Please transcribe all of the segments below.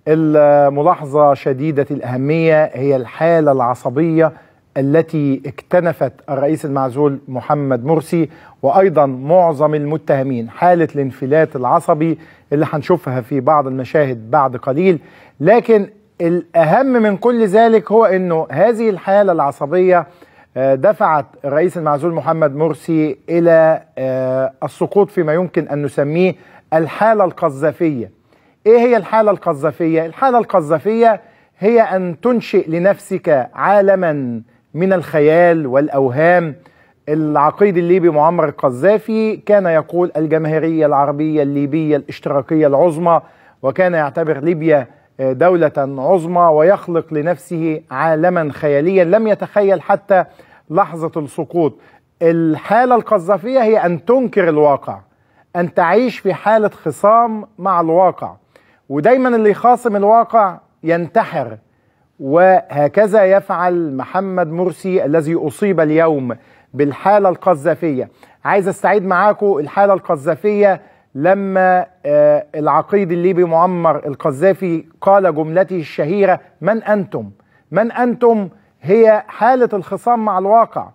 الملاحظة شديدة الأهمية هي الحالة العصبية التي اكتنفت الرئيس المعزول محمد مرسي وأيضا معظم المتهمين، حالة الانفلات العصبي اللي هنشوفها في بعض المشاهد بعد قليل. لكن الأهم من كل ذلك هو أنه هذه الحالة العصبية دفعت الرئيس المعزول محمد مرسي إلى السقوط فيما يمكن أن نسميه الحالة القذافية. إيه هي الحالة القذافية؟ الحالة القذافية هي أن تنشئ لنفسك عالما من الخيال والأوهام. العقيد الليبي معمر القذافي كان يقول الجماهيرية العربية الليبية الاشتراكية العظمى، وكان يعتبر ليبيا دولة عظمى ويخلق لنفسه عالما خياليا لم يتخيل حتى لحظة السقوط. الحالة القذافية هي أن تنكر الواقع، أن تعيش في حالة خصام مع الواقع، ودايما اللي يخاصم الواقع ينتحر. وهكذا يفعل محمد مرسي الذي أصيب اليوم بالحالة القذافية. عايز استعيد معاكم الحالة القذافية لما العقيد الليبي معمر القذافي قال جملته الشهيرة: من أنتم؟ من أنتم هي حالة الخصام مع الواقع،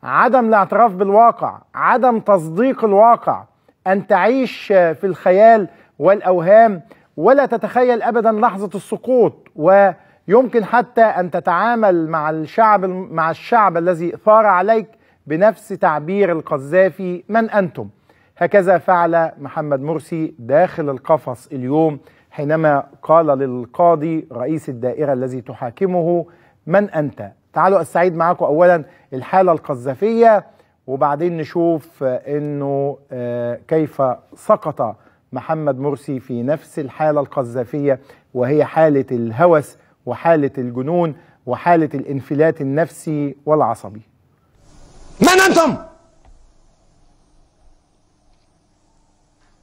عدم الاعتراف بالواقع، عدم تصديق الواقع، أن تعيش في الخيال والأوهام ولا تتخيل أبدا لحظة السقوط. ويمكن حتى أن تتعامل مع الشعب الذي ثار عليك بنفس تعبير القذافي: من أنتم؟ هكذا فعل محمد مرسي داخل القفص اليوم حينما قال للقاضي رئيس الدائرة الذي تحاكمه: من أنت؟ تعالوا أستعيد معكم أولا الحالة القذافية وبعدين نشوف أنه كيف سقط محمد مرسي في نفس الحالة القذافية، وهي حالة الهوس وحالة الجنون وحالة الانفلات النفسي والعصبي. من أنتم؟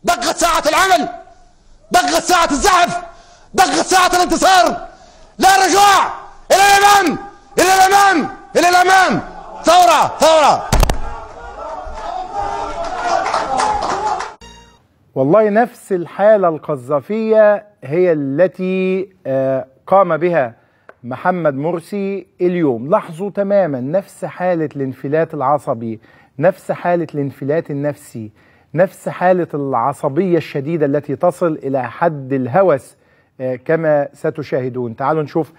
دقت ساعة العمل، دقت ساعة الزحف، دقت ساعة الانتصار. لا رجوع، إلى الأمام، إلى الأمام، إلى الأمام. ثورة، ثورة. والله نفس الحالة القذافية هي التي قام بها محمد مرسي اليوم. لاحظوا تماما نفس حالة الانفلات العصبي، نفس حالة الانفلات النفسي، نفس حالة العصبية الشديدة التي تصل إلى حد الهوس كما ستشاهدون. تعالوا نشوف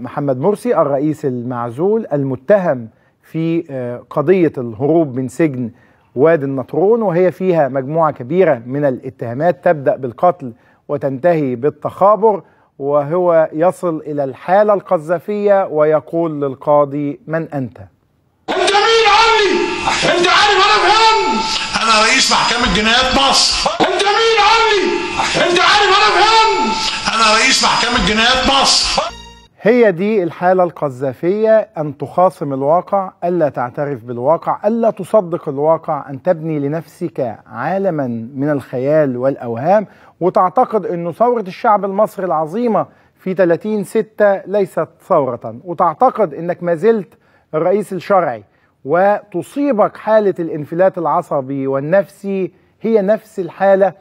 محمد مرسي الرئيس المعزول المتهم في قضية الهروب من سجن وادي النطرون، وهي فيها مجموعة كبيرة من الاتهامات تبدأ بالقتل وتنتهي بالتخابر، وهو يصل إلى الحالة القذافية ويقول للقاضي: من أنت؟ أنت مين عني؟ أنت عارف أنا فين؟ أنا رئيس محكمة جنايات مصر. أنت مين عني؟ أنت عارف أنا فين؟ أنا رئيس محكمة جنايات مصر. هي دي الحالة القذافية، أن تخاصم الواقع، ألا تعترف بالواقع، ألا تصدق الواقع، أن تبني لنفسك عالما من الخيال والأوهام، وتعتقد أن ثورة الشعب المصري العظيمة في 30/6 ليست ثورة، وتعتقد أنك ما زلت الرئيس الشرعي، وتصيبك حالة الانفلات العصبي والنفسي هي نفس الحالة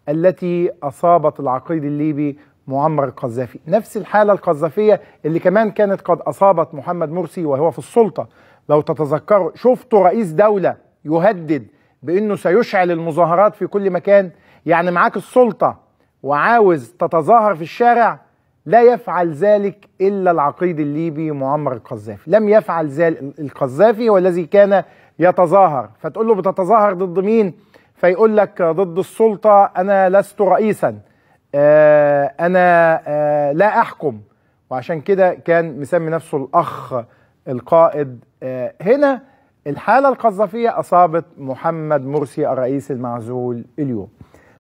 التي أصابت العقيد الليبي معمر القذافي، نفس الحالة القذافية اللي كمان كانت قد أصابت محمد مرسي وهو في السلطة. لو تتذكروا شفتوا رئيس دولة يهدد بأنه سيشعل المظاهرات في كل مكان، يعني معاك السلطة وعاوز تتظاهر في الشارع، لا يفعل ذلك إلا العقيد الليبي معمر القذافي. لم يفعل ذلك. القذافي هو الذي كان يتظاهر، فتقول له بتتظاهر ضد مين؟ فيقول لك ضد السلطة، أنا لست رئيسا، أنا لا أحكم، وعشان كده كان مسمي نفسه الأخ القائد. هنا الحالة القذافية أصابت محمد مرسي الرئيس المعزول اليوم.